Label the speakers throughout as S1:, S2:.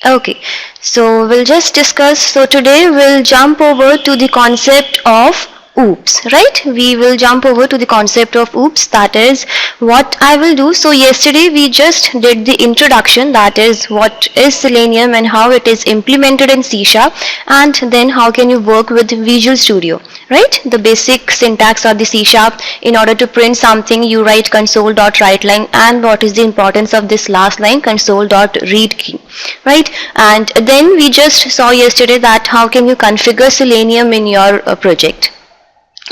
S1: Okay, so we'll just discuss. So today we'll jump over to the concept of oops, right? We will jump over to the concept of oops. That is what I will do. So yesterday we just did the introduction, that is what is Selenium and how it is implemented in C Sharp, and then how can you work with Visual Studio, right? The basic syntax of the C Sharp. In order to print something, you write console.writeLine, and what is the importance of this last line, console.read key, right? And then we just saw yesterday that how can you configure Selenium in your project.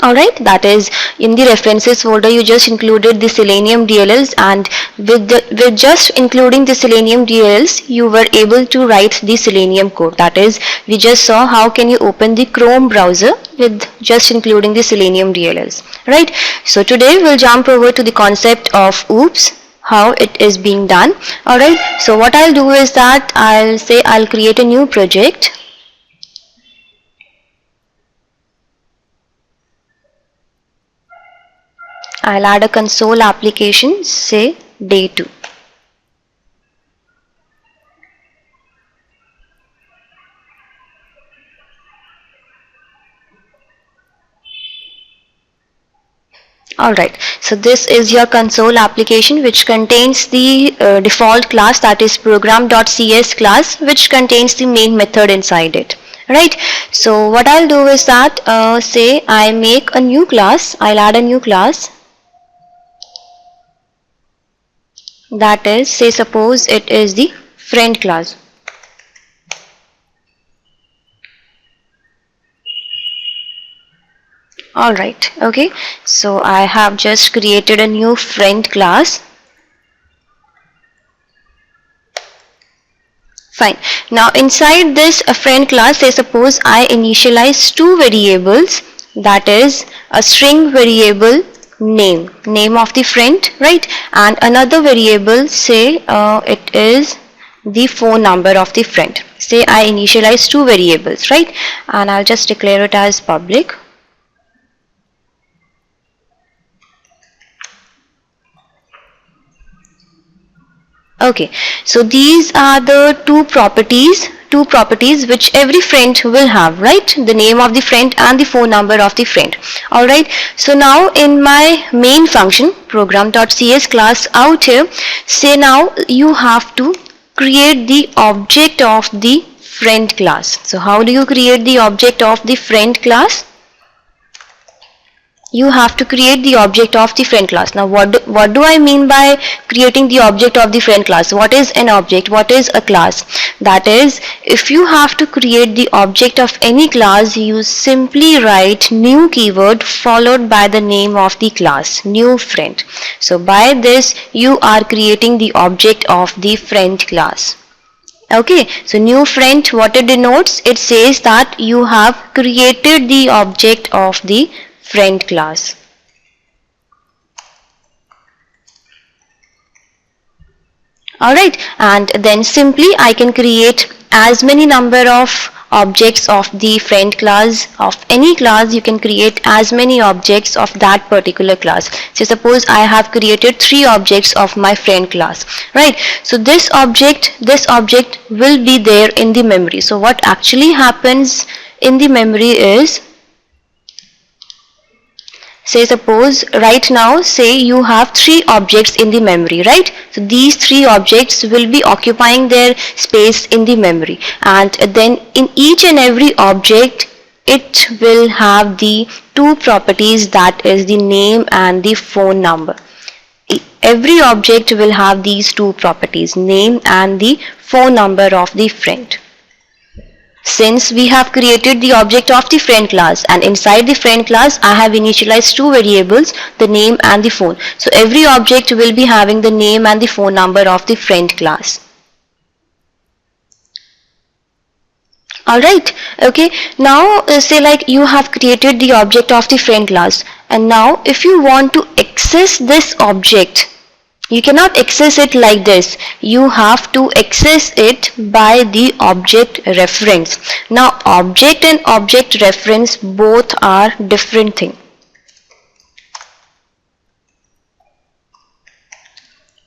S1: Alright, that is in the references folder you just included the Selenium DLLs, and with just including the Selenium DLLs you were able to write the Selenium code. That is, we just saw how can you open the Chrome browser with just including the Selenium DLLs, right? So today we'll jump over to the concept of oops, how it is being done. Alright, so what I'll do is that I'll create a new project. I'll add a console application, say day 2. Alright, so this is your console application which contains the default class, that is program.cs class, which contains the main method inside it. Right, so what I'll do is that say I make a new class, I'll add a new class. That is, say suppose it is the friend class. Alright, okay, so I have just created a new friend class. Fine. Now inside this friend class, say suppose I initialize two variables, that is a string variable name of the friend, right, and another variable, say it is the phone number of the friend. Say I initialize two variables, right, and I'll just declare it as public. Okay, so these are the two properties which every friend will have, right? The name of the friend and the phone number of the friend. Alright, so now in my main function, program.cs class out here, say now you have to create the object of the friend class. So how do you create the object of the friend class? You have to create the object of the friend class. Now what do I mean by creating the object of the friend class? What is an object? What is a class? That is, if you have to create the object of any class, you simply write new keyword followed by the name of the class, new friend. So by this you are creating the object of the friend class. Okay, so new friend, what it denotes? It says that you have created the object of the friend class. Alright, and then simply I can create as many number of objects of the friend class. Of any class you can create as many objects of that particular class. So suppose I have created 3 objects of my friend class, right? So this object will be there in the memory. So what actually happens in the memory is, say suppose right now, say you have 3 objects in the memory, right? So these 3 objects will be occupying their space in the memory, and then in each and every object it will have the 2 properties, that is the name and the phone number. Every object will have these 2 properties, name and the phone number of the friend. Since we have created the object of the friend class, and inside the friend class I have initialized 2 variables, the name and the phone. So every object will be having the name and the phone number of the friend class. Alright, okay, now say like you have created the object of the friend class, and now if you want to access this object, you cannot access it like this. You have to access it by the object reference. Now object and object reference both are different thing.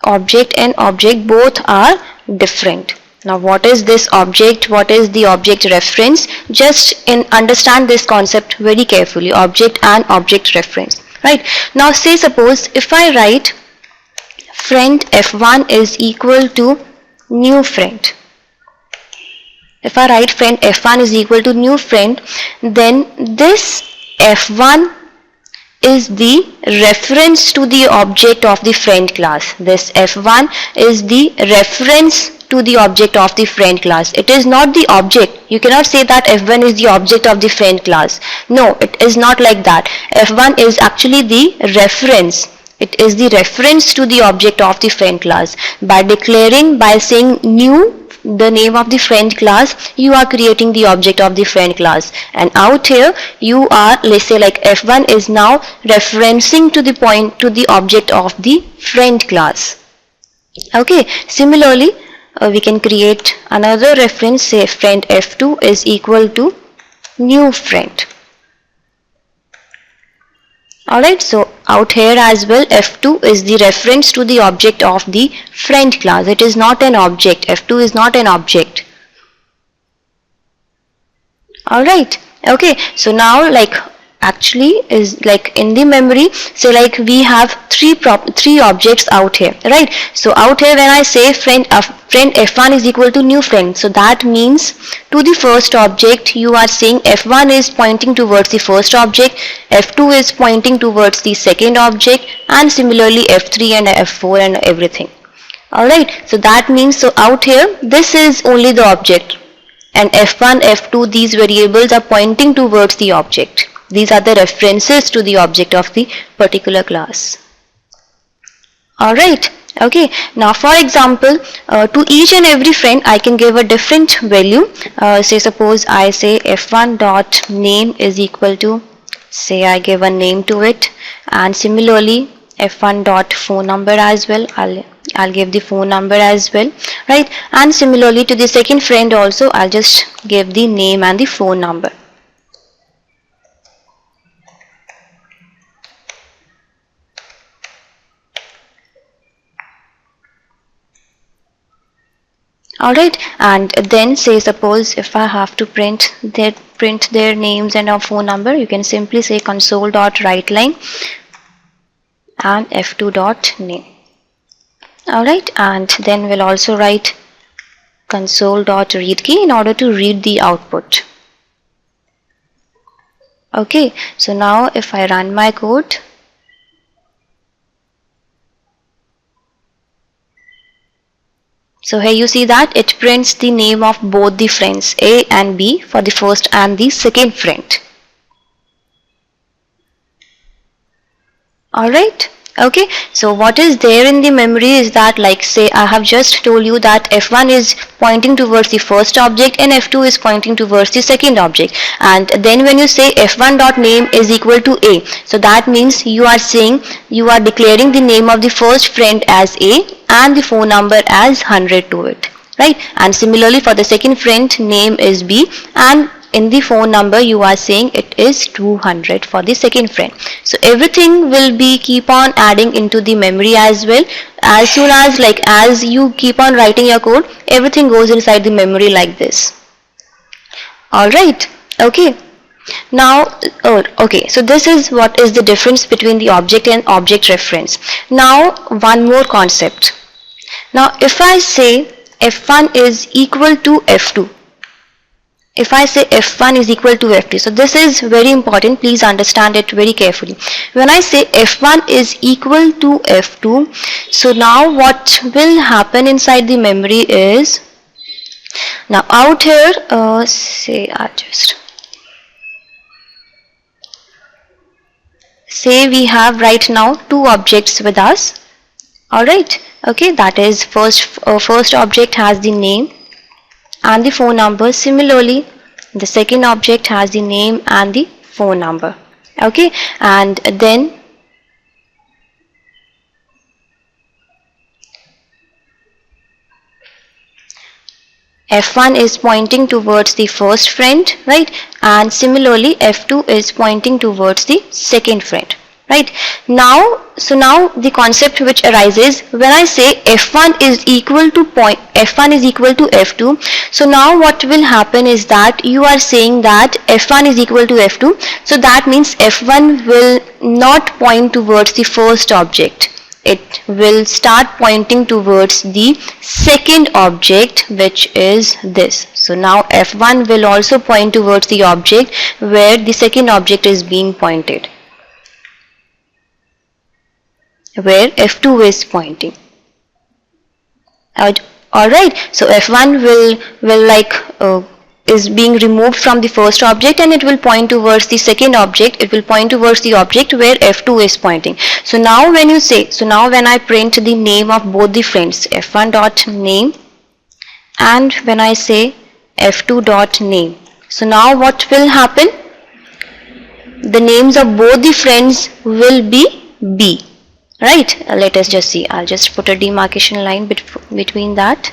S1: Object and object both are different. Now what is this object? What is the object reference? Just understand this concept very carefully, object and object reference. Right? Now say suppose if I write friend f1 is equal to new friend. If I write friend f1 is equal to new friend, then this f1 is the reference to the object of the friend class. This f1 is the reference to the object of the friend class. It is not the object. You cannot say that f1 is the object of the friend class. No, it is not like that. f1 is actually the reference. It is the reference to the object of the friend class. By saying new, the name of the friend class, you are creating the object of the friend class. And out here you are, let's say like f1 is now referencing to the object of the friend class. Okay, similarly we can create another reference, say friend f2 is equal to new friend. Alright, so out here as well f2 is the reference to the object of the friend class. It is not an object. f2 is not an object. Alright, okay, so now like actually is like in the memory, say like we have three objects out here, right? So out here when I say friend f1 is equal to new friend, so that means to the first object you are saying f1 is pointing towards the first object, f2 is pointing towards the second object, and similarly f3 and f4 and everything. Alright, so that means, so out here this is only the object, and f1, f2, these variables are pointing towards the object. These are the references to the object of the particular class. Alright, okay. Now for example, to each and every friend I can give a different value. Say suppose I say f1 dot name is equal to, say I give a name to it, and similarly f1 dot phone number as well. I'll give the phone number as well, right? And similarly to the second friend also I'll just give the name and the phone number. Alright, and then say suppose if I have to print their names and a phone number, you can simply say console.writeLine and f2.name. Alright, and then we'll also write console.readKey in order to read the output. Okay, so now if I run my code, so here you see that it prints the name of both the friends A and B for the first and the second friend. Alright, okay, so what is there in the memory is that, like say I have just told you that f1 is pointing towards the first object and f2 is pointing towards the second object, and then when you say f1 dot name is equal to A, so that means you are saying, you are declaring the name of the first friend as A and the phone number as 100 to it, right? And similarly for the second friend, name is B, and in the phone number you are saying it is 200 for the second friend. So everything will be keep on adding into the memory as well. As soon as as you keep on writing your code, everything goes inside the memory like this. Alright, okay. Now, okay, so this is what is the difference between the object and object reference. Now, one more concept. Now, if I say f1 is equal to f2, if I say f1 is equal to f2, so this is very important, please understand it very carefully. When I say f1 is equal to f2, so now what will happen inside the memory is, now out here, say we have right now two objects with us. Alright, okay, that is first object has the name and the phone number. Similarly, the second object has the name and the phone number. Okay, and then f1 is pointing towards the first friend, right? And similarly f2 is pointing towards the second friend. right? Now, so now the concept which arises when I say f1 is equal to f1 is equal to f2. So now what will happen is that you are saying that f1 is equal to f2, so that means f1 will not point towards the first object. It will start pointing towards the second object, which is this. So now f1 will also point towards the object where the second object is being pointed, where f2 is pointing. Alright, so f1 will like is being removed from the first object, and it will point towards the second object. It will point towards the object where f2 is pointing. So now when you say, so now when I print the name of both the friends, f1 dot name, and when I say f2 dot name, so now what will happen? The names of both the friends will be B, right? Let us just see. I'll just put a demarcation line between that.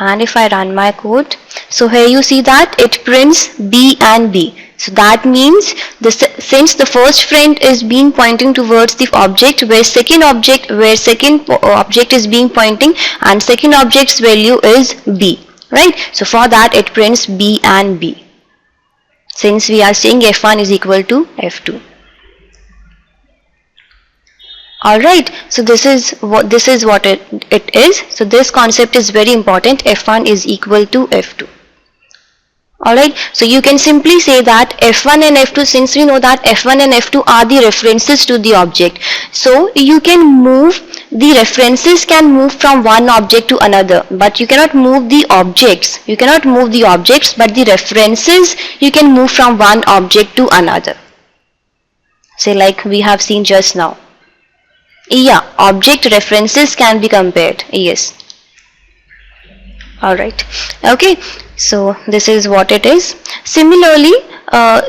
S1: And if I run my code, so here you see that it prints B and B. So that means since the first friend is being pointing towards the object where second object is being pointing, and second object's value is B, right? So for that it prints B and B, since we are saying f1 is equal to f2. Alright, so this is what it is. So this concept is very important. f1 is equal to f2. Alright, so you can simply say that f1 and f2, since we know that f1 and f2 are the references to the object, so you can move, the references can move from one object to another, but you cannot move the objects. You cannot move the objects, but the references you can move from one object to another. Say like we have seen just now. Yeah, object references can be compared. Yes. Alright. Okay. So this is what it is. Similarly,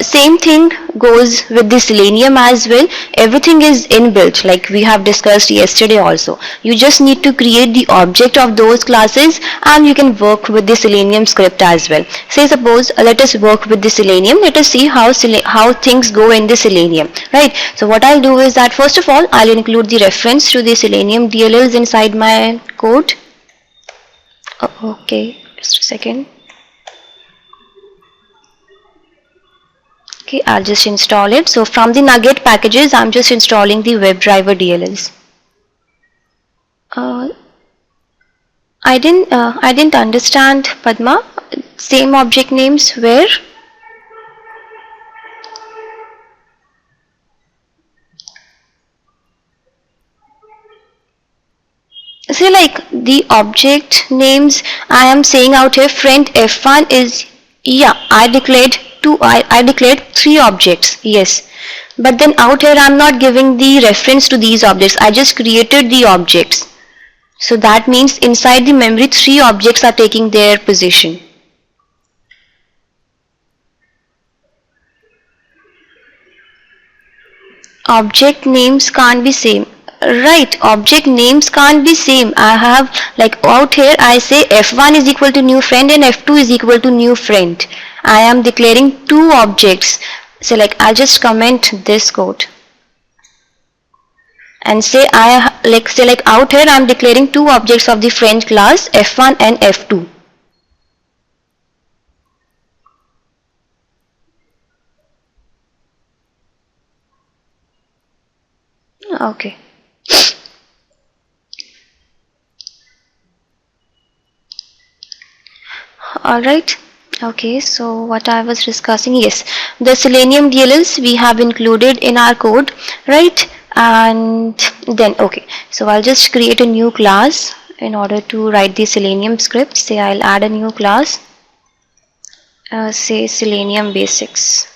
S1: same thing goes with the Selenium as well. Everything is inbuilt, like we have discussed yesterday also. You just need to create the object of those classes, and you can work with the Selenium script as well. Say suppose let us work with the Selenium. Let us see how things go in the Selenium, right? So what I'll do is that first of all I'll include the reference to the Selenium DLLs inside my code. Okay, just a second. Okay, I'll just install it. So from the Nugget packages, I'm just installing the WebDriver DLLs. I didn't understand, Padma. Same object names where? See, like the object names I am saying out here, friend f1 is, yeah, I declared 3 objects, yes, but then out here I'm not giving the reference to these objects. I just created the objects, so that means inside the memory 3 objects are taking their position. Object names can't be same. Right, object names can't be same. I have, like out here I say f1 is equal to new friend and f2 is equal to new friend. I am declaring 2 objects. So like I'll just comment this code and say like out here I'm declaring 2 objects of the friend class, f1 and f2. Okay. Alright. Okay, so what I was discussing, yes, the Selenium DLLs we have included in our code, right? And then, okay, so I'll just create a new class in order to write the Selenium script. Say I'll add a new class, say Selenium Basics.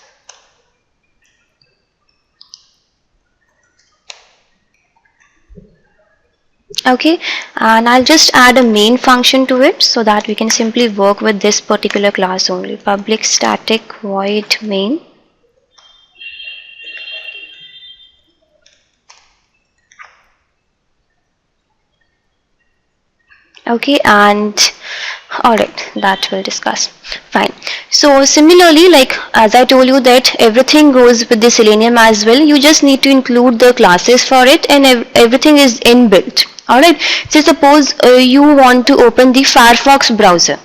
S1: Okay, and I'll just add a main function to it so that we can simply work with this particular class only. Public static void main. Okay, and alright, that we'll discuss. Fine. So So similarly, like as I told you that everything goes with the Selenium as well, you just need to include the classes for it, and everything is inbuilt. Alright, so suppose you want to open the Firefox browser.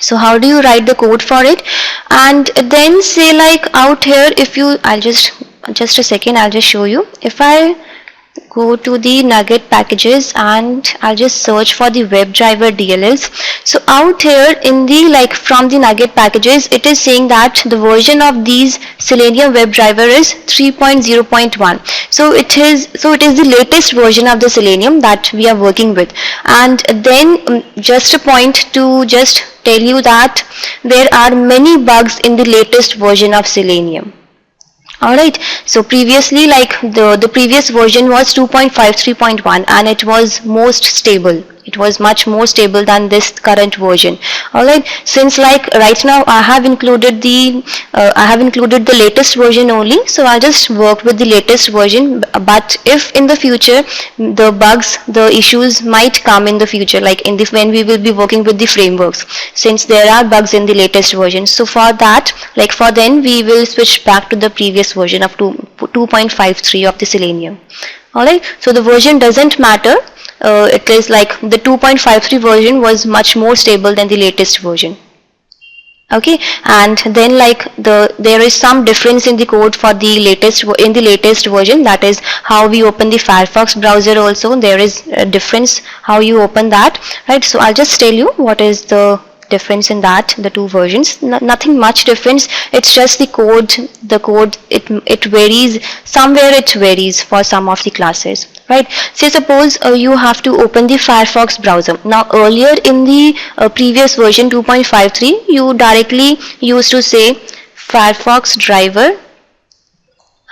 S1: So how do you write the code for it? And then say like out here, if you, I'll just a second, I'll just show you. If I go to the NuGet packages and I'll just search for the WebDriver DLLs. So out here in the, like from the NuGet packages, it is saying that the version of these Selenium WebDriver is 3.0.1. So it is the latest version of the Selenium that we are working with. And then just a point to just tell you that there are many bugs in the latest version of Selenium. Alright, so previously, like the previous version was 2.53.1 and it was most stable. It was much more stable than this current version. Alright, since like right now I have included the latest version only, so I'll just work with the latest version. But if in the future the bugs, the issues might come in the future, like in the when we will be working with the frameworks, since there are bugs in the latest version. So for that, like for then we will switch back to the previous version of 2.53 of the Selenium. Alright, so the version doesn't matter. It is like the 2.53 version was much more stable than the latest version. Okay, and then like there is some difference in the code for the latest version. That is how we open the Firefox browser. Also there is a difference how you open that, right? So I'll just tell you what is the difference in that, the two versions. Nothing much difference, it's just the code it varies. Somewhere it varies for some of the classes, right? Say suppose you have to open the Firefox browser. Now earlier in the previous version 2.53, you directly used to say Firefox driver.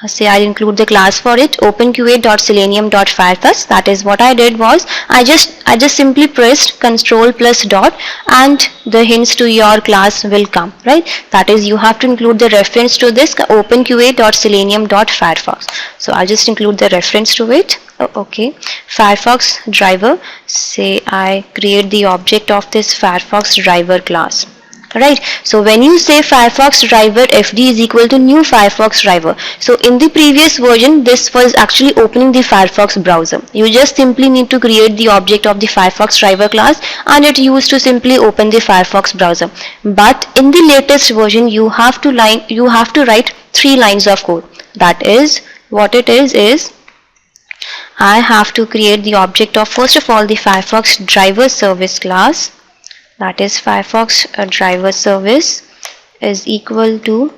S1: Say I'll include the class for it, openqa.selenium.firefox. That is what I did was I just simply pressed control plus dot and the hints to your class will come, right? That is, you have to include the reference to this openqa.selenium.firefox. So I'll just include the reference to it. Okay, Firefox driver. Say I create the object of this Firefox driver class. Right, so when you say Firefox driver fd is equal to new Firefox driver, so in the previous version this was actually opening the Firefox browser. You just simply need to create the object of the Firefox driver class and it used to simply open the Firefox browser. But in the latest version you have to write 3 lines of code. That is, what it is I have to create the object of, first of all, the Firefox driver service class. That is, Firefox driver service is equal to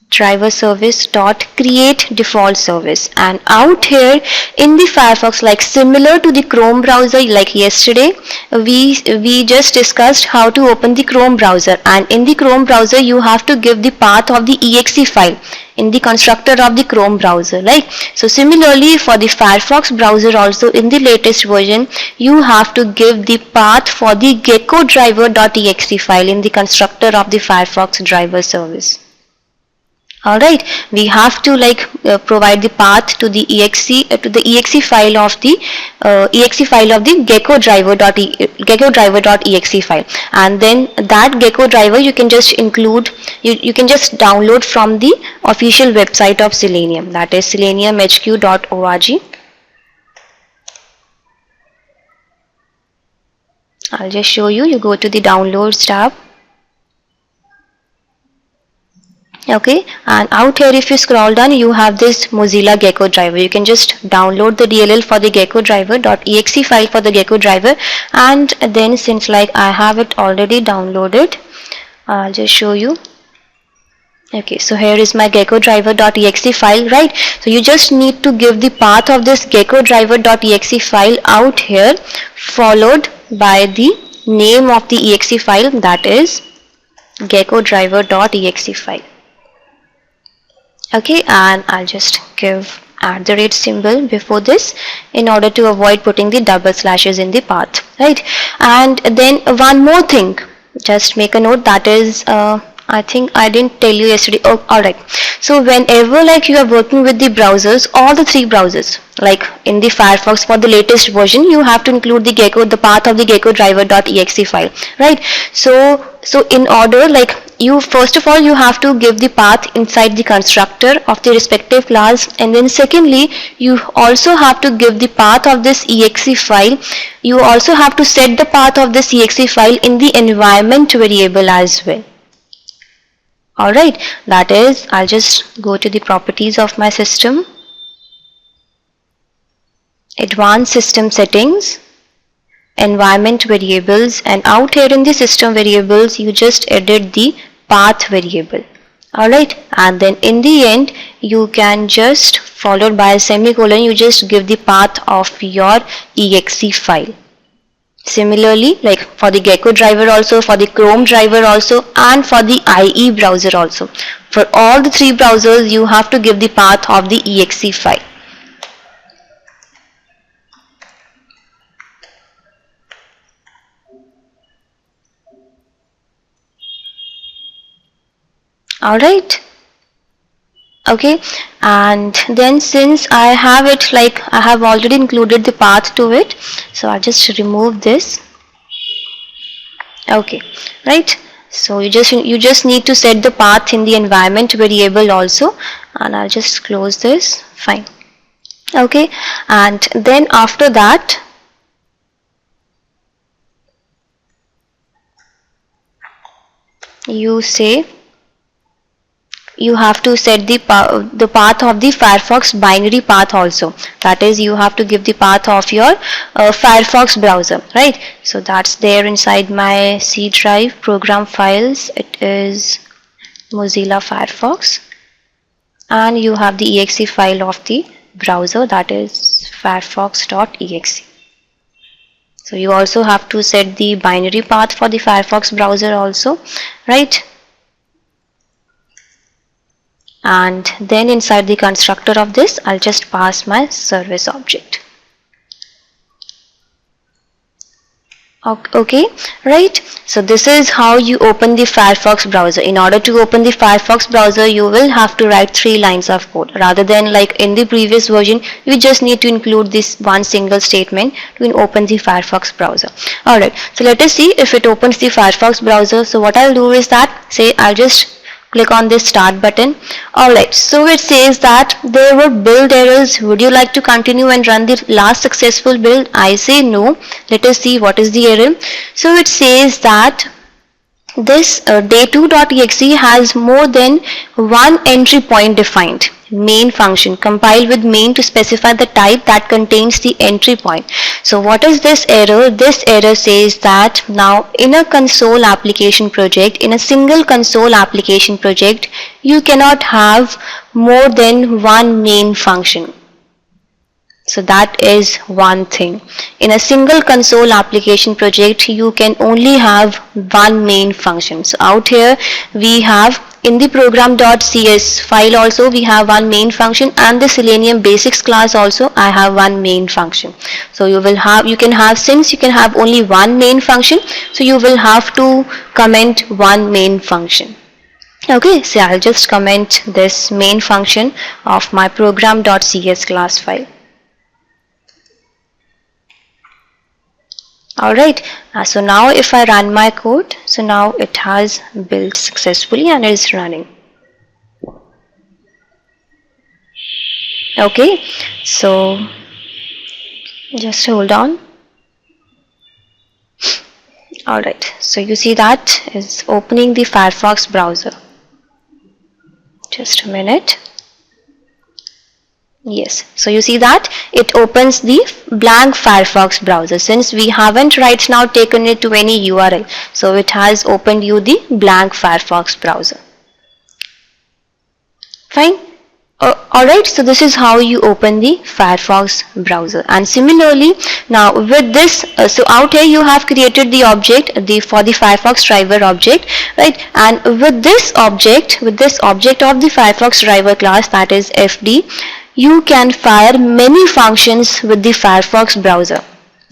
S1: driver service dot create default service, and out here in the Firefox, like similar to the Chrome browser, like yesterday we just discussed how to open the Chrome browser, and in the Chrome browser you have to give the path of the exe file in the constructor of the Chrome browser. Like, so similarly for the Firefox browser also in the latest version you have to give the path for the gecko driver.exe file in the constructor of the Firefox driver service. Alright, we have to provide the path to the exe file of the gecko driver.exe file, and then that gecko driver you can just include, you can just download from the official website of Selenium, that is seleniumhq.org. I'll just show you. You go to the downloads tab. Okay, and out here if you scroll down you have this Mozilla Gecko driver. You can just download the DLL for the gecko driver.exe file for the gecko driver, and then since I have it already downloaded, I'll just show you. Okay, so here is my gecko driver.exe file, right? So you just need to give the path of this gecko driver.exe file out here, followed by the name of the exe file, that is gecko driver.exe file. Okay, and I'll just give @ symbol before this in order to avoid putting the double slashes in the path, right? And then one more thing, just make a note, that is I think I didn't tell you yesterday. Oh, alright. So whenever like you are working with the browsers, all the three browsers, like in the Firefox for the latest version, you have to include the Gecko, the path of the Gecko driver.exe file, right? So in order, like you first of all you have to give the path inside the constructor of the respective class, and then secondly you also have to give the path of this exe file. You also have to set the path of this exe file in the environment variable as well. Alright, that is, I'll just go to the properties of my system, advanced system settings, environment variables, and out here in the system variables you just edit the path variable. Alright, and then in the end you can just, followed by a semicolon, you just give the path of your exe file. Similarly, like for the Gecko driver also, for the Chrome driver also, and for the IE browser also. For all the three browsers, you have to give the path of the exe file. Alright. Okay, and then since I have it, like I have already included the path to it, so I'll just remove this. Okay, right, so you just need to set the path in the environment variable also, and I'll just close this. Fine. Okay, and then after that you say you have to set the path of the Firefox binary path also. That is, you have to give the path of your Firefox browser, right? So that's there inside my C drive program files. It is Mozilla Firefox, and you have the exe file of the browser, that is firefox.exe. So you also have to set the binary path for the Firefox browser also, right? And then inside the constructor of this, I'll just pass my service object. Okay, right, so this is how you open the Firefox browser. In order to open the Firefox browser, you will have to write 3 lines of code, rather than like in the previous version you just need to include this one single statement to open the Firefox browser. Alright, so let us see if it opens the Firefox browser. So what I'll do is that, say I'll just click on this start button. Alright, so it says that there were build errors. Would you like to continue and run the last successful build? I say no. Let us see what is the error. So it says that this day2.exe has more than one entry point defined. Main function, compile with main to specify the type that contains the entry point. So what is this error? This error says that now in a console application project, in a single console application project, you cannot have more than one main function. So that is one thing. In a single console application project, you can only have one main function. So out here we have in the program.cs file also we have one main function, and the Selenium basics class also I have one main function. So you can have, since you can have only one main function, so you will have to comment one main function. Okay, so I'll just comment this main function of my program.cs class file. Alright, so now if I run my code, so now it has built successfully and is running. Okay, so just hold on. Alright, so you see that is opening the Firefox browser. Just a minute. Yes, so you see that it opens the blank Firefox browser. Since we haven't right now taken it to any URL, so it has opened you the blank Firefox browser. Fine. Alright, so this is how you open the Firefox browser. And similarly, now with this, so out here you have created the object for the Firefox driver object, right? And with this object of the Firefox driver class, that is FD, you can fire many functions with the Firefox browser.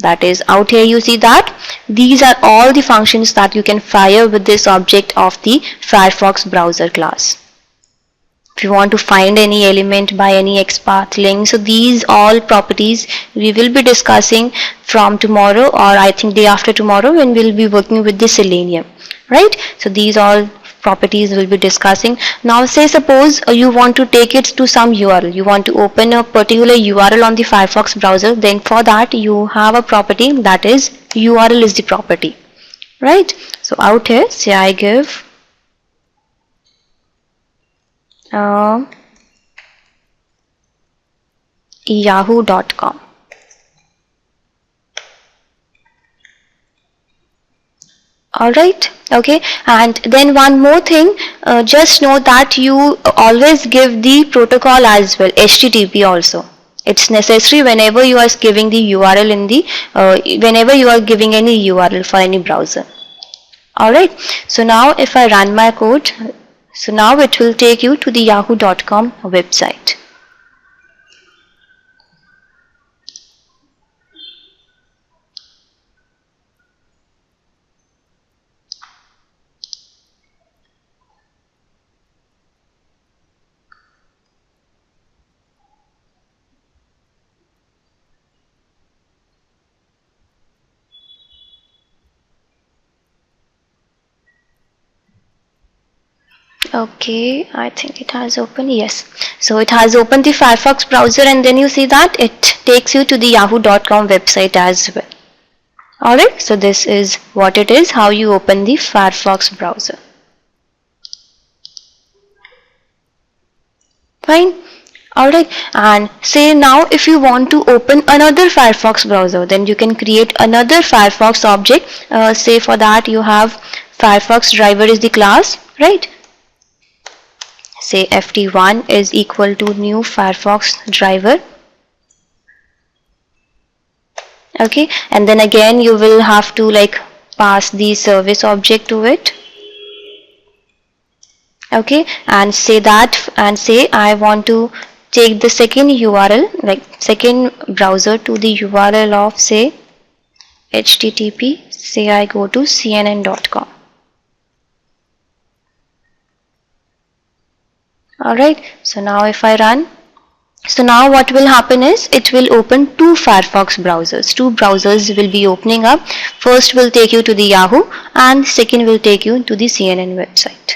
S1: That is, out here you see that these are all the functions that you can fire with this object of the Firefox browser class. If you want to find any element by any XPath link, so these all properties we will be discussing from tomorrow, or I think day after tomorrow, when we'll be working with the Selenium, right? So these all properties we'll be discussing. Now say suppose you want to take it to some URL, you want to open a particular URL on the Firefox browser, then for that you have a property, that is URL is the property, right? So out here say I give yahoo.com. Alright, okay, and then one more thing, just know that you always give the protocol as well, HTTP also. It's necessary whenever you are giving the URL in the, whenever you are giving any URL for any browser. Alright, so now if I run my code, so now it will take you to the yahoo.com website. Okay, I think it has opened. Yes, so it has opened the Firefox browser, and then you see that it takes you to the yahoo.com website as well. Alright, so this is what it is, how you open the Firefox browser. Fine. Alright, and say now if you want to open another Firefox browser, then you can create another Firefox object. Say for that you have Firefox driver is the class, right? Say ft1 is equal to new Firefox driver. Okay, and then again you will have to like pass the service object to it. Okay, and say that, and say I want to take the second URL, like second browser, to the URL of say HTTP. Say I go to cnn.com. Alright, so now if I run, so now what will happen is it will open two Firefox browsers. Two browsers will be opening up. First will take you to the Yahoo, and second will take you to the CNN website.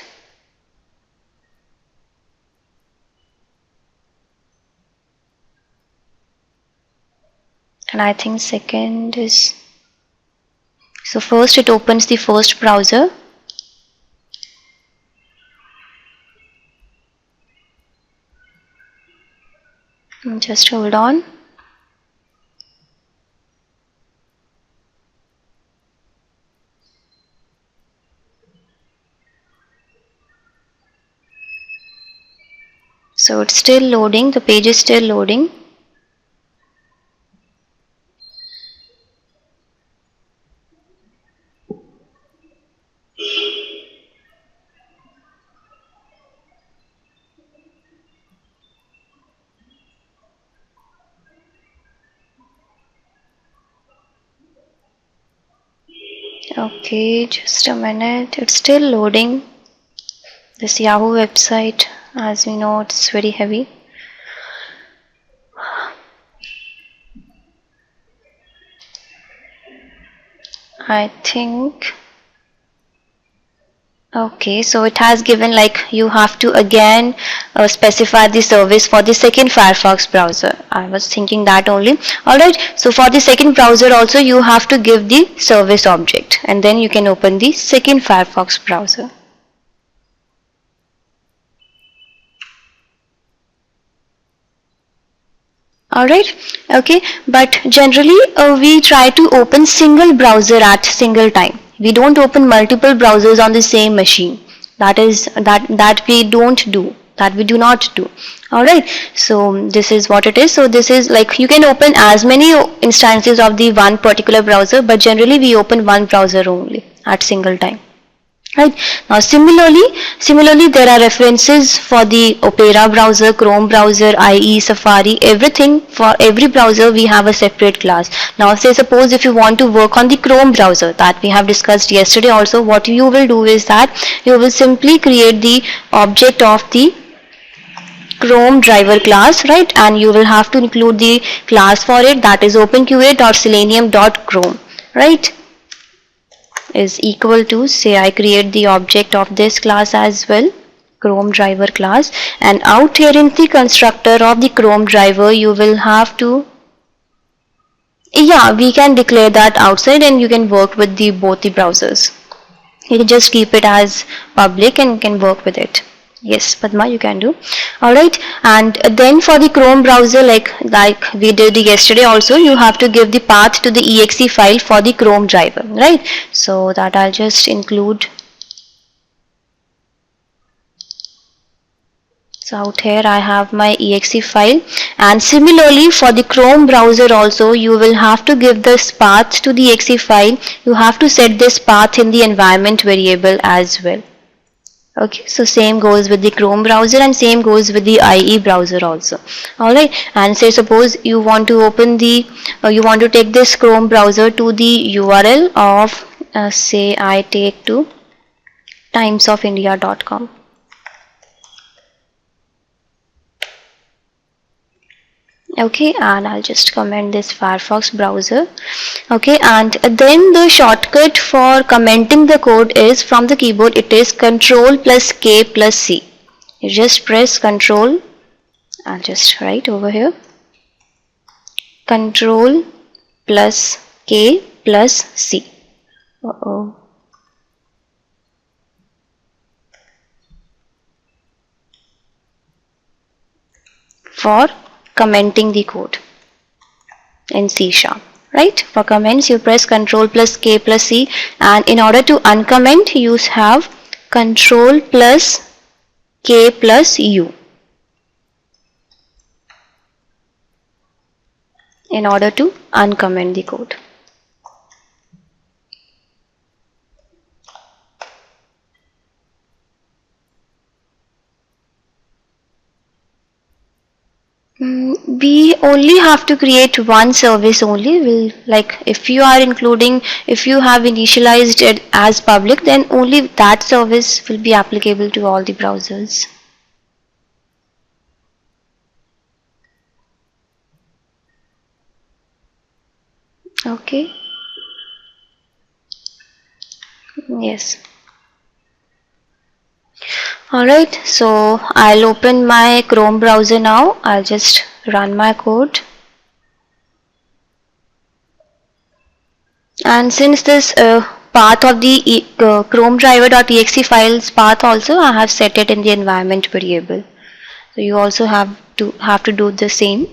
S1: And I think second is, so first it opens the first browser. Just hold on. So it's still loading, the page is still loading. Okay, just a minute, it's still loading. This Yahoo website, as we know, it's very heavy. I think, okay, so it has given like you have to again specify the service for the second Firefox browser. I was thinking that only. Alright, so for the second browser also you have to give the service object, and then you can open the second Firefox browser. Alright, okay, but generally we try to open single browser at single time. We don't open multiple browsers on the same machine. That we don't do. That we do not do. Alright, so this is what it is. So this is like you can open as many instances of the one particular browser, but generally we open one browser only at single time. right? Now similarly there are references for the Opera browser, Chrome browser, IE, Safari, everything. For every browser we have a separate class. Now say suppose if you want to work on the Chrome browser that we have discussed yesterday also, what you will do is that you will simply create the object of the Chrome driver class, right? And you will have to include the class for it, that is openqa.selenium.chrome, right? Is equal to, say I create the object of this class as well, Chrome driver class, and out here in the constructor of the Chrome driver you will have to, yeah, we can declare that outside and you can work with the both the browsers. You can just keep it as public and you can work with it. Yes, Padma, you can do. Alright, and then for the Chrome browser, like we did yesterday also, you have to give the path to the exe file for the Chrome driver, right? So that I'll just include. So out here I have my exe file, and similarly for the Chrome browser also you will have to give this path to the exe file. You have to set this path in the environment variable as well. Okay, so same goes with the Chrome browser and same goes with the IE browser also. Alright, and say suppose you want to open the, you want to take this Chrome browser to the URL of, say I take to timesofindia.com. Okay, and I'll just comment this Firefox browser. Okay, and then the shortcut for commenting the code is from the keyboard, it is Ctrl plus K plus C. You just press Ctrl, I'll just write over here, Ctrl plus K plus C. For commenting the code in C#, right? For comments you press Ctrl plus K plus C, and in order to uncomment you have Ctrl plus K plus U in order to uncomment the code. We only have to create one service only. Will, like if you are including, if you have initialized it as public, then only that service will be applicable to all the browsers. Okay. Yes. Alright, so I'll open my Chrome browser now. I'll just run my code. And since this path of the Chrome driver.exe files path also, I have set it in the environment variable. So you also have to do the same.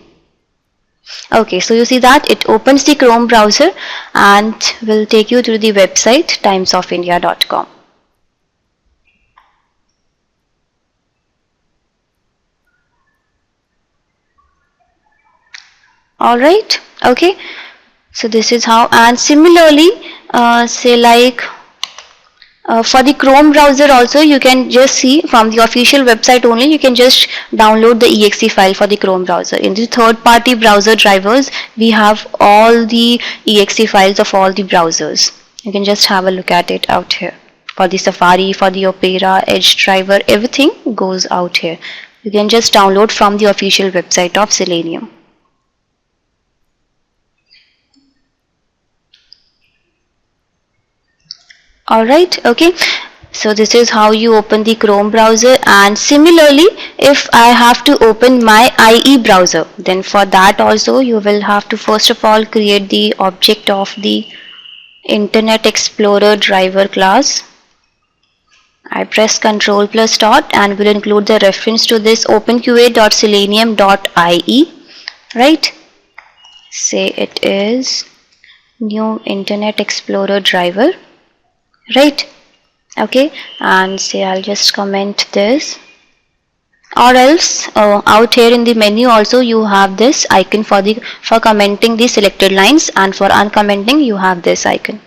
S1: Okay, so you see that it opens the Chrome browser and will take you to the website timesofindia.com. Alright, okay, so this is how. And similarly say like for the Chrome browser also, you can just see from the official website only, you can just download the exe file for the Chrome browser. In the third-party browser drivers, we have all the exe files of all the browsers. You can just have a look at it out here. For the Safari, for the Opera, Edge driver, everything goes out here. You can just download from the official website of Selenium. Alright, okay, so this is how you open the Chrome browser. And similarly, if I have to open my IE browser, then for that also you will have to first of all create the object of the Internet Explorer driver class. I press Ctrl plus dot and will include the reference to this openqa.selenium.ie, right? Say it is new Internet Explorer driver. Right, okay, and say I'll just comment this, or else out here in the menu also you have this icon for commenting the selected lines, and for uncommenting you have this icon.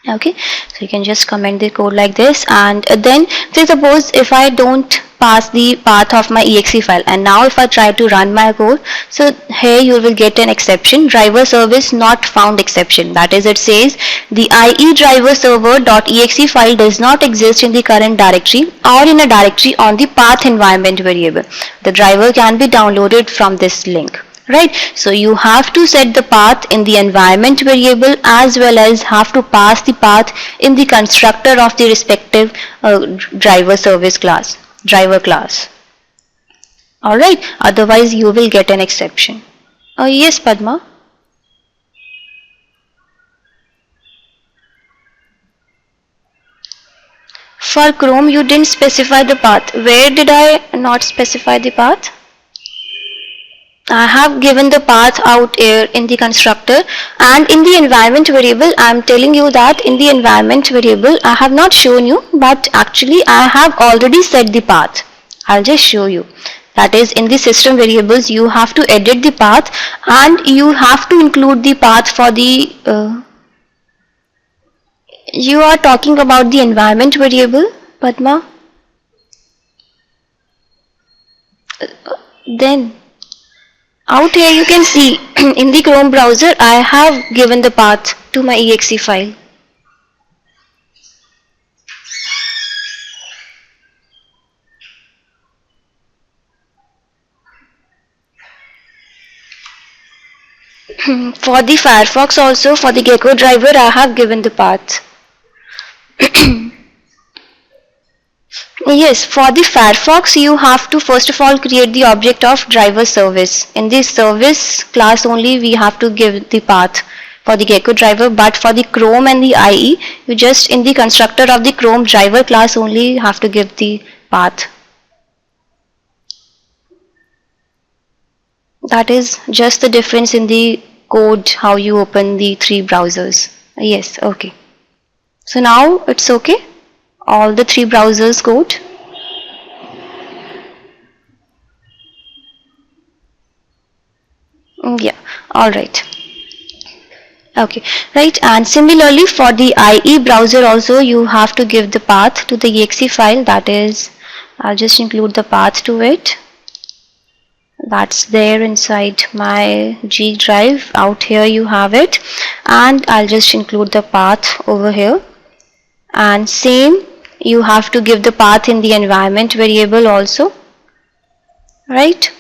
S1: Okay, so you can just comment the code like this, and then say suppose if I don't pass the path of my exe file, and now if I try to run my code, so here you will get an exception, driver service not found exception. That is, it says the IE driver server.exe file does not exist in the current directory or in a directory on the path environment variable. The driver can be downloaded from this link. Right, so you have to set the path in the environment variable as well as have to pass the path in the constructor of the respective driver service class, driver class. Alright, otherwise you will get an exception. Yes, Padma. For Chrome you didn't specify the path. Where did I not specify the path? I have given the path out here in the constructor, and in the environment variable I am telling you that in the environment variable I have not shown you, but actually I have already set the path. I'll just show you. That is, in the system variables you have to edit the path and you have to include the path for the you are talking about the environment variable, Padma? Then out here you can see in the Chrome browser I have given the path to my exe file. For the Firefox also, for the Gecko driver I have given the path. Yes, for the Firefox you have to first of all create the object of driver service. In this service class only we have to give the path for the Gecko driver, but for the Chrome and the IE you just in the constructor of the Chrome driver class only have to give the path. That is just the difference in the code how you open the three browsers. Yes, okay. So now it's okay. All the three browsers code. Yeah, alright. Okay, right, and similarly for the IE browser also you have to give the path to the exe file. That is, I'll just include the path to it. That's there inside my G drive. Out here you have it, and I'll just include the path over here. And same, you have to give the path in the environment variable also, right?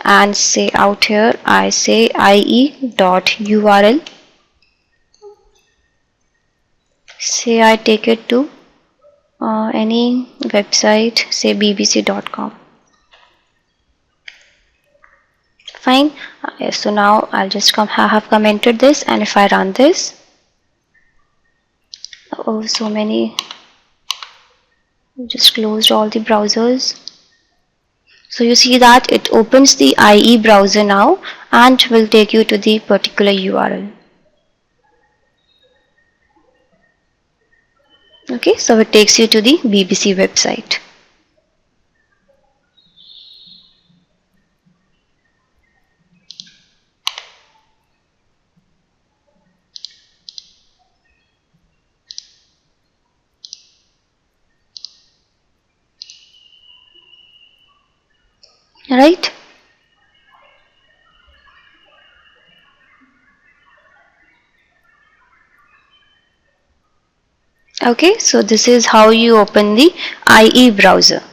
S1: And say out here I say ie.url, say I take it to any website, say bbc.com. Fine. So now I'll just have commented this, and if I run this, oh, so many, just closed all the browsers. So you see that it opens the IE browser now and will take you to the particular URL. Okay, so it takes you to the BBC website. Right? Okay, so this is how you open the IE browser.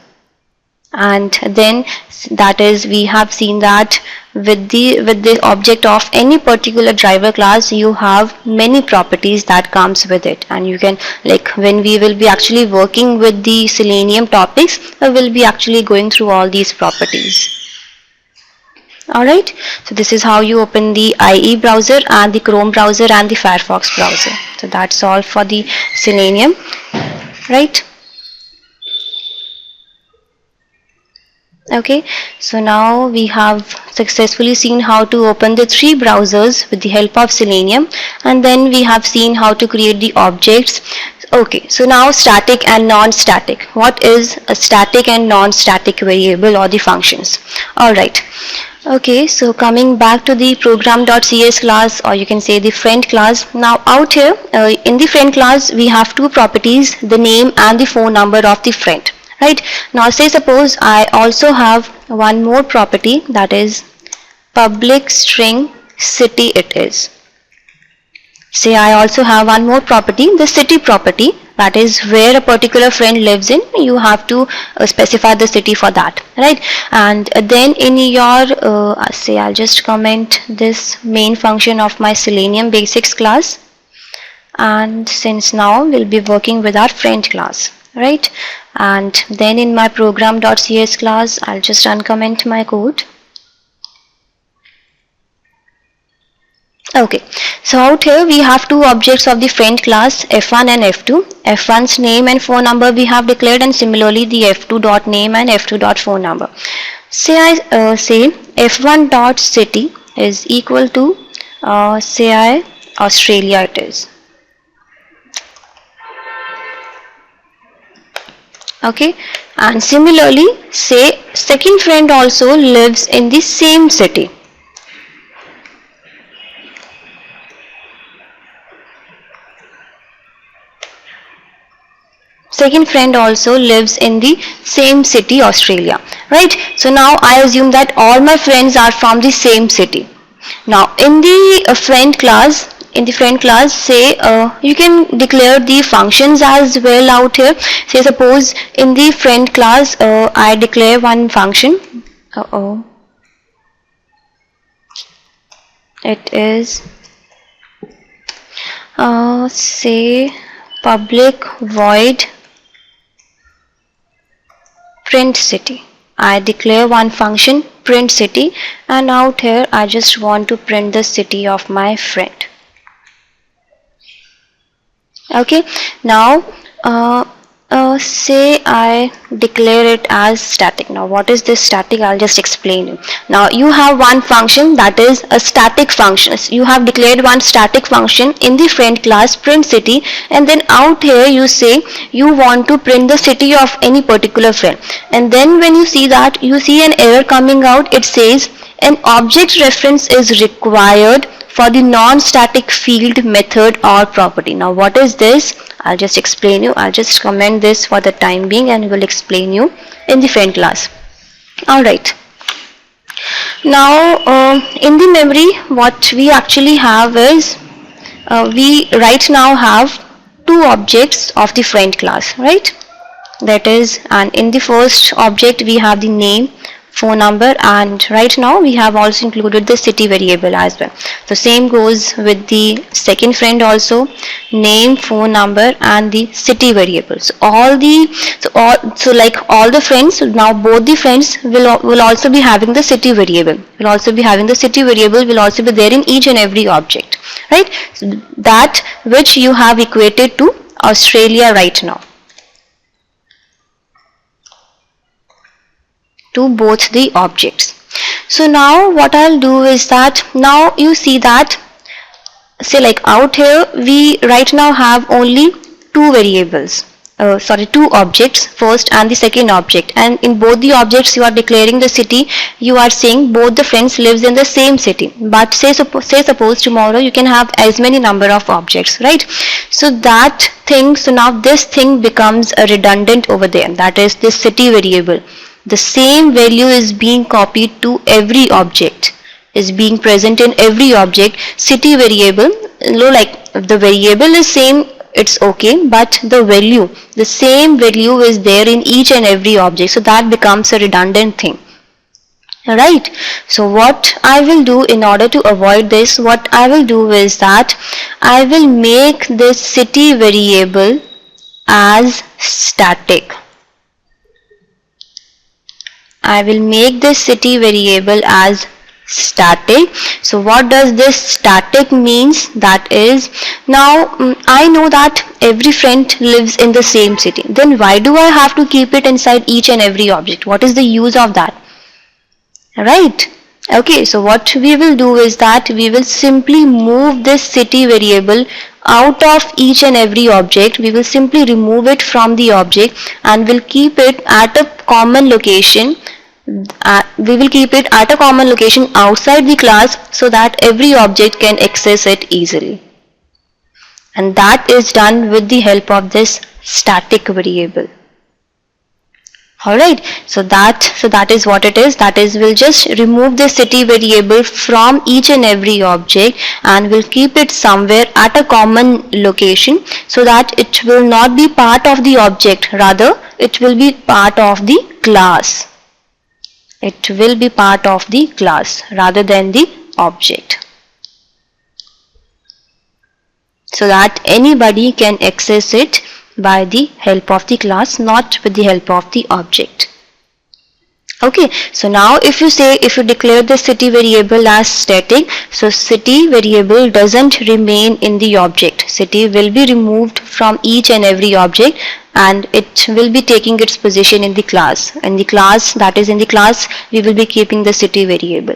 S1: And then that is, we have seen that with the object of any particular driver class you have many properties that comes with it, and you can, like, when we will be actually working with the Selenium topics, we will be actually going through all these properties. Alright, so this is how you open the IE browser and the Chrome browser and the Firefox browser. So that's all for the Selenium, right? Okay, so now we have successfully seen how to open the three browsers with the help of Selenium, and then we have seen how to create the objects. Okay, so now static and non-static. What is a static and non-static variable or the functions? Alright, Okay, so coming back to the program.cs class, or you can say the friend class. Now out here in the friend class we have two properties, the name and the phone number of the friend, right? Now say suppose I also have one more property, that is public string city it is. Say I also have one more property, the city property, that is where a particular friend lives in. You have to specify the city for that, right? And then in your say I'll just comment this main function of my Selenium basics class, and since now we'll be working with our friend class, right? And then in my program.cs class I'll just uncomment my code. Okay, so out here we have two objects of the friend class, f1 and f2. f1's name and phone number we have declared, and similarly the f2 dot name and f2 dot phone number. Say I say f1 dot city is equal to say I Australia it is. Okay, and similarly say second friend also lives in the same city. Second friend also lives in the same city, Australia, right? So now I assume that all my friends are from the same city. Now in the friend class, say you can declare the functions as well out here. Say suppose in the friend class I declare one function. It is say public void print city. I declare one function print city, and out here I just want to print the city of my friend. Okay, now say I declare it as static. Now what is this static? I'll just explain you. Now you have one function, that is a static function. You have declared one static function in the friend class print city, and then out here you say you want to print the city of any particular friend, and then when you see that, you see an error coming out. It says an object reference is required for the non-static field method or property. Now what is this? I'll just explain you. I'll just comment this for the time being and will explain you in the friend class. Alright. Now in the memory what we actually have is we right now have two objects of the friend class, right? That is, and in the first object we have the name, phone number, and right now we have also included the city variable as well. So same goes with the second friend also, name, phone number, and the city variable. So all the friends, now both the friends will also be having the city variable. Will also be having the city variable will also be there in each and every object, right? So that which you have equated to Australia right now, to both the objects. So now what I'll do is that, now you see that, say like out here we right now have only two variables, two objects, first and the second object, and in both the objects you are declaring the city. You are saying both the friends lives in the same city, but say suppose tomorrow you can have as many number of objects, right? So that thing, so now this thing becomes a redundant over there, that is this city variable. The same value is being copied to every object, is being present in every object. City variable, like the variable is same, it's okay, but the same value is there in each and every object, so that becomes a redundant thing. Alright, so what I will do in order to avoid this, what I will do is that I will make this city variable as static. I will make this city variable as static. So what does this static means? That is, now I know that every friend lives in the same city. Then why do I have to keep it inside each and every object? What is the use of that? Right? Okay, so what we will do is that we will simply move this city variable out of each and every object. We will simply remove it from the object and will keep it at a common location we will keep it at a common location outside the class so that every object can access it easily. And that is done with the help of this static variable. Alright, so that is what it is. That is, we'll just remove the city variable from each and every object and we'll keep it somewhere at a common location so that it will not be part of the object, rather it will be part of the class. It will be part of the class rather than the object, so that anybody can access it by the help of the class, not with the help of the object. Okay, so now if you declare the city variable as static, so city variable doesn't remain in the object. City will be removed from each and every object and it will be taking its position in the class. In the class, that is in the class, we will be keeping the city variable.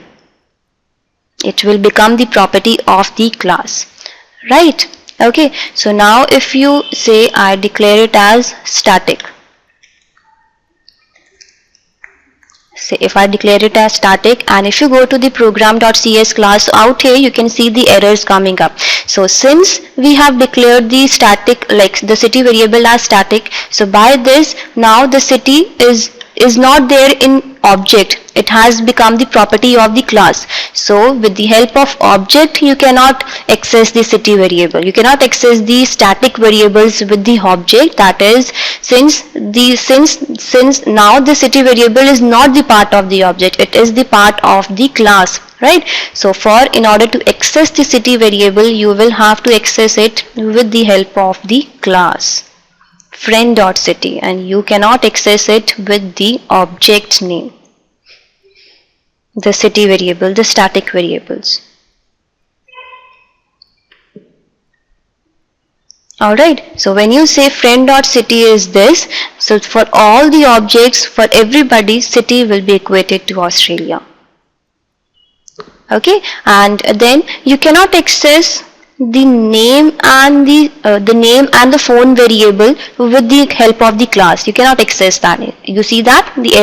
S1: It will become the property of the class, right? Okay, so now if you say I declare it as static, say if I declare it as static, and if you go to the program.cs class, out here you can see the errors coming up. So since we have declared the static, like the city variable as static, so by this now the city is not there in object, it has become the property of the class. So with the help of object you cannot access the city variable, you cannot access the static variables with the object. That is, since now the city variable is not the part of the object, it is the part of the class, right? So in order to access the city variable, you will have to access it with the help of the class friend.city, and you cannot access it with the object name, the city variable, the static variables. Alright, so when you say friend.city is this, so for all the objects, for everybody, city will be equated to Australia. Okay, and then you cannot access the name and the phone variable with the help of the class. You cannot access that. You see that the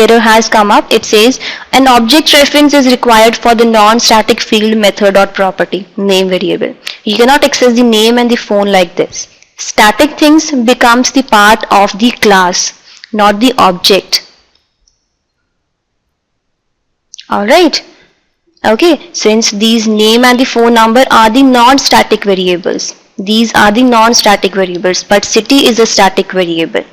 S1: error has come up. It says an object reference is required for the non-static field method or property name variable. You cannot access the name and the phone like this. Static things becomes the part of the class, not the object. Alright. Okay, since these name and the phone number are the non-static variables, these are the non-static variables, but city is a static variable,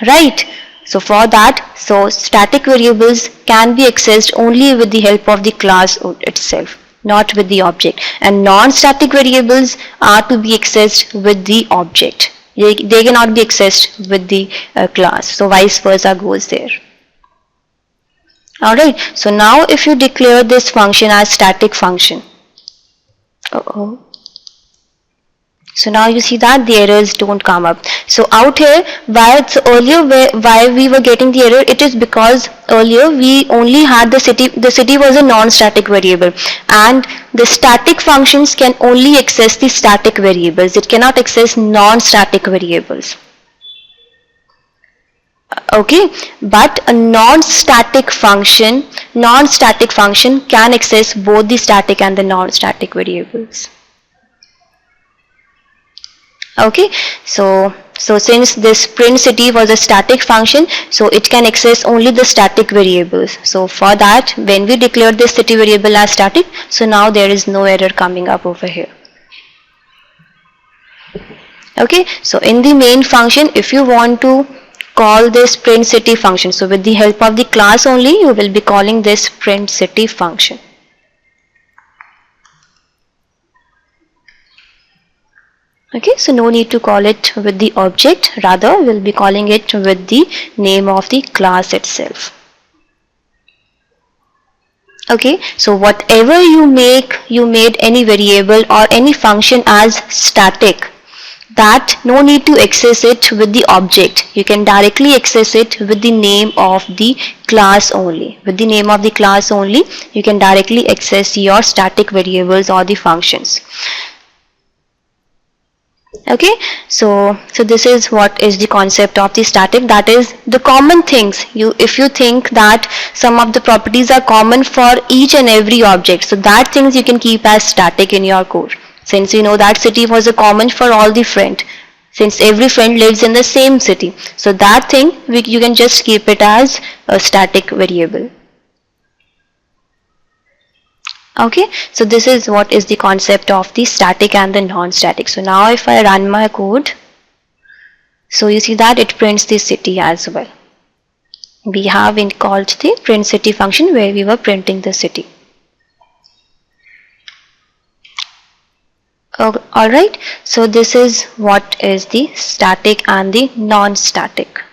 S1: right? So for that, so static variables can be accessed only with the help of the class itself, not with the object, and non-static variables are to be accessed with the object. They cannot be accessed with the class, so vice versa goes there. Alright, so now if you declare this function as static function, so now you see that the errors don't come up. So out here, why we were getting the error, it is because earlier we only had the city was a non-static variable, and the static functions can only access the static variables, it cannot access non-static variables. Okay, but a non-static function can access both the static and the non-static variables. Okay, so since this print city was a static function, so it can access only the static variables. So for that, when we declared this city variable as static, so now there is no error coming up over here. Okay, so in the main function, if you want to call this print city function, so with the help of the class only you will be calling this print city function. Okay, so no need to call it with the object, rather we'll be calling it with the name of the class itself. Okay, so whatever you made any variable or any function as static, that no need to access it with the object. You can directly access it with the name of the class only. With the name of the class only, you can directly access your static variables or the functions. Okay, so this is what is the concept of the static. That is the common things. If you think that some of the properties are common for each and every object, so that things you can keep as static in your code. Since you know that city was a common for all the friend, since every friend lives in the same city, so that thing you can just keep it as a static variable. Okay, so this is what is the concept of the static and the non-static. So now if I run my code, so you see that it prints the city as well. We have called the print city function where we were printing the city. Alright, so this is what is the static and the non-static.